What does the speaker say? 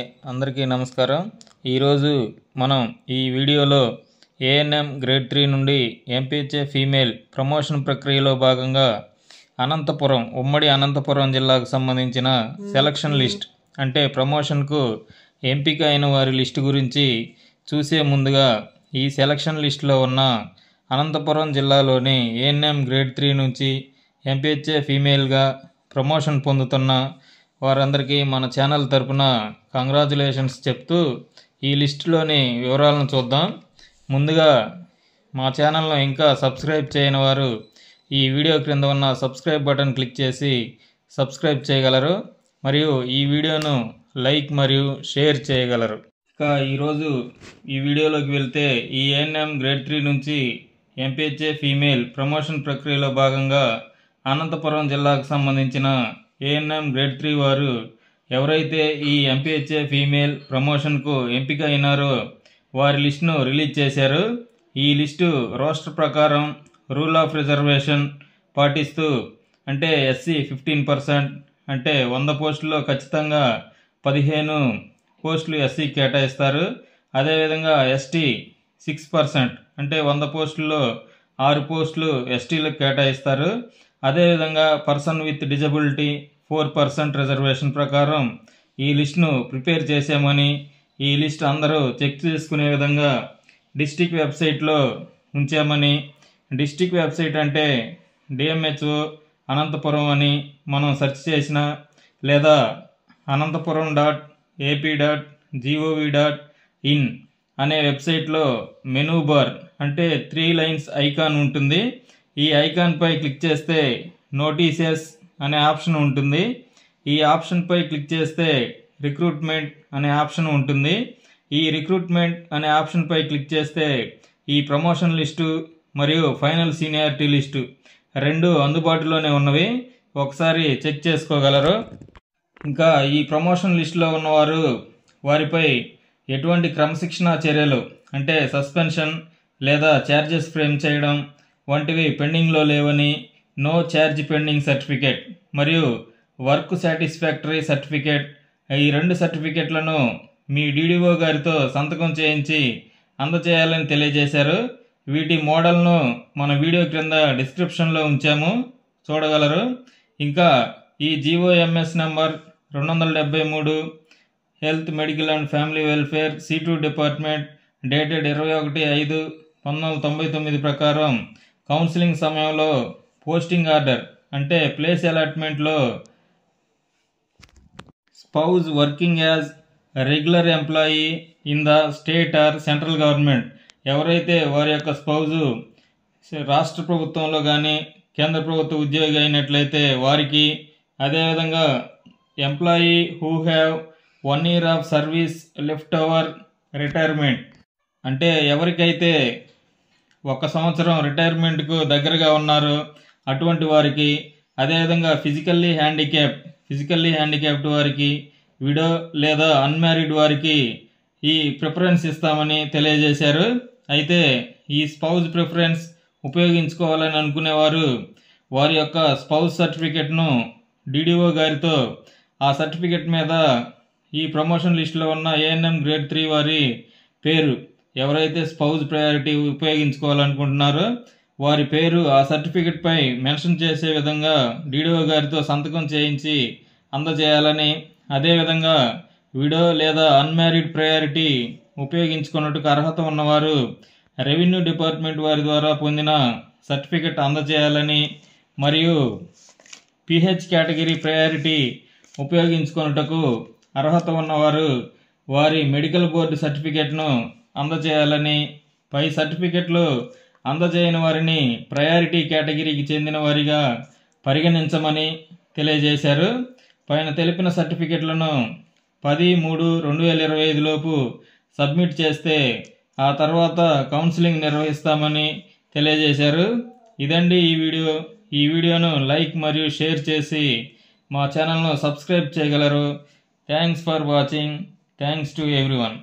అందరికీ నమస్కారం. ఈరోజు మనం ఈ వీడియోలో ఏఎన్ఎం గ్రేడ్ 3 నుండి ఎంపీహెచ్ఏ ఫీమేల్ ప్రమోషన్ ప్రక్రియలో భాగంగా ఉమ్మడి అనంతపురం జిల్లాకు సంబంధించిన సెలక్షన్ లిస్ట్ అంటే ప్రమోషన్కు ఎంపిక అయిన వారి లిస్టు గురించి చూసే ముందుగా ఈ సెలక్షన్ లిస్టులో ఉన్న అనంతపురం జిల్లాలోని ఏఎన్ఎం గ్రేడ్ 3 నుంచి ఎంపీహెచ్ఏ ఫీమేల్గా ప్రమోషన్ పొందుతున్న వారందరికీ మన ఛానల్ తరపున కంగ్రాచులేషన్స్ చెప్తూ ఈ లిస్టులోని వివరాలను చూద్దాం. ముందుగా మా ఛానల్ను ఇంకా సబ్స్క్రైబ్ చేయని వారు ఈ వీడియో క్రింద ఉన్న సబ్స్క్రైబ్ బటన్ క్లిక్ చేసి సబ్స్క్రైబ్ చేయగలరు మరియు ఈ వీడియోను లైక్ మరియు షేర్ చేయగలరు. ఇక ఈరోజు ఈ వీడియోలోకి వెళ్తే ఈ ఏఎన్ఎం గ్రేడ్ 3 నుంచి ఎంపీహెచ్ఏ ఫీమేల్ ప్రమోషన్ ప్రక్రియలో భాగంగా అనంతపురం జిల్లాకు సంబంధించిన ఏఎన్ఎం గ్రేడ్ 3 వారు ఎవరైతే ఈ ఎంపీహెచ్ఏ ఫీమేల్ ప్రమోషన్కు ఎంపిక అయినారో వారి లిస్టును రిలీజ్ చేశారు. ఈ లిస్టు రోస్టర్ ప్రకారం రూల్ ఆఫ్ రిజర్వేషన్ పాటిస్తూ అంటే ఎస్సీ 15% అంటే 100 పోస్టుల్లో ఖచ్చితంగా 15 పోస్టులు ఎస్సీ కేటాయిస్తారు. అదేవిధంగా ఎస్టీ 6% అంటే 100 పోస్టుల్లో 6 పోస్టులు ఎస్టీలకు కేటాయిస్తారు. అదేవిధంగా పర్సన్ విత్ డిజబిలిటీ 4% రిజర్వేషన్ ప్రకారం ఈ లిస్టును ప్రిపేర్ చేశామని, ఈ లిస్ట్ అందరూ చెక్ చేసుకునే విధంగా డిస్టిక్ వెబ్సైట్లో ఉంచామని, డిస్టిక్ వెబ్సైట్ అంటే డిఎంహెచ్ఓ అనంతపురం అని మనం సెర్చ్ చేసిన లేదా aనంతపురం.ap.gov.in అనే వెబ్సైట్లో మెనూ బార్ అంటే 3 లైన్స్ ఐకాన్ ఉంటుంది. ఈ ఐకాన్పై క్లిక్ చేస్తే నోటీసెస్ అనే ఆప్షన్ ఉంటుంది. ఈ ఆప్షన్పై క్లిక్ చేస్తే రిక్రూట్మెంట్ అనే ఆప్షన్ ఉంటుంది. ఈ రిక్రూట్మెంట్ అనే ఆప్షన్పై క్లిక్ చేస్తే ఈ ప్రమోషన్ లిస్టు మరియు ఫైనల్ సీనియారిటీ లిస్టు రెండు అందుబాటులోనే ఉన్నవి, ఒకసారి చెక్ చేసుకోగలరు. ఇంకా ఈ ప్రమోషన్ లిస్టులో ఉన్నవారు వారిపై ఎటువంటి క్రమశిక్షణా చర్యలు అంటే సస్పెన్షన్ లేదా ఛార్జెస్ ఫ్రేమ్ చేయడం వంటివి పెండింగ్లో లేవని, నో ఛార్జ్ పెండింగ్ సర్టిఫికేట్ మరియు వర్క్ సాటిస్ఫాక్టరీ సర్టిఫికేట్ ఈ 2 సర్టిఫికేట్లను మీ డీడీఓ గారితో సంతకం చేయించి అందజేయాలని తెలియజేశారు. వీటి మోడల్ను మన వీడియో క్రింద డిస్క్రిప్షన్లో ఉంచాము, చూడగలరు. ఇంకా ఈ GOMS number 273 health medical and family welfare C2 department dated 21/5/1999 ప్రకారం కౌన్సిలింగ్ సమయంలో పోస్టింగ్ ఆర్డర్ అంటే ప్లేస్ అలాట్మెంట్లో spouse working as regular employee in the state or central government ఎవరైతే వారి యొక్క స్పౌజు రాష్ట్ర ప్రభుత్వంలో కానీ కేంద్ర ప్రభుత్వ ఉద్యోగి అయినట్లయితే వారికి, అదేవిధంగా employee who have 1 year of service left over retirement అంటే ఎవరికైతే 1 సంవత్సరం రిటైర్మెంట్కు దగ్గరగా ఉన్నారో అటువంటి వారికి, అదేవిధంగా ఫిజికల్లీ హ్యాండిక్యాప్డ్ వారికి, విడో లేదా అన్మ్యారీడ్ వారికి ఈ ప్రిఫరెన్స్ ఇస్తామని తెలియజేశారు. అయితే ఈ స్పౌజ్ ప్రిఫరెన్స్ ఉపయోగించుకోవాలని అనుకునేవారు వారి యొక్క స్పౌజ్ సర్టిఫికెట్ను డీడీఓ గారితో ఆ సర్టిఫికెట్ మీద ఈ ప్రమోషన్ లిస్టులో ఉన్న ఏఎన్ఎం గ్రేడ్ 3 వారి పేరు ఎవరైతే స్పౌజ్ ప్రయారిటీ ఉపయోగించుకోవాలనుకుంటున్నారో వారి పేరు ఆ సర్టిఫికెట్ పై మెన్షన్ చేసే విధంగా డీడీఓ గారితో సంతకం చేయించి అందజేయాలని, అదేవిధంగా విడో లేదా అన్మ్యారీడ్ ప్రయారిటీ ఉపయోగించుకున్నట్టుకు అర్హత ఉన్నవారు రెవెన్యూ డిపార్ట్మెంట్ వారి ద్వారా పొందిన సర్టిఫికెట్ అందజేయాలని, మరియు పిహెచ్ కేటగిరీ ప్రయారిటీ ఉపయోగించుకున్నట్టుకు అర్హత ఉన్నవారు వారి మెడికల్ బోర్డు సర్టిఫికెట్ను అందజేయాలని, పై సర్టిఫికెట్లు అందజేయని వారిని ప్రయారిటీ కేటగిరీకి చెందిన వారిగా పరిగణించమని తెలియజేశారు. పైన తెలిపిన సర్టిఫికెట్లను 10/3/2025 లోపు సబ్మిట్ చేస్తే ఆ తర్వాత కౌన్సిలింగ్ నిర్వహిస్తామని తెలియజేశారు. ఇదండి ఈ వీడియోను లైక్ మరియు షేర్ చేసి మా ఛానల్ను సబ్స్క్రైబ్ చేయగలరు. Thanks for watching. Thanks to everyone.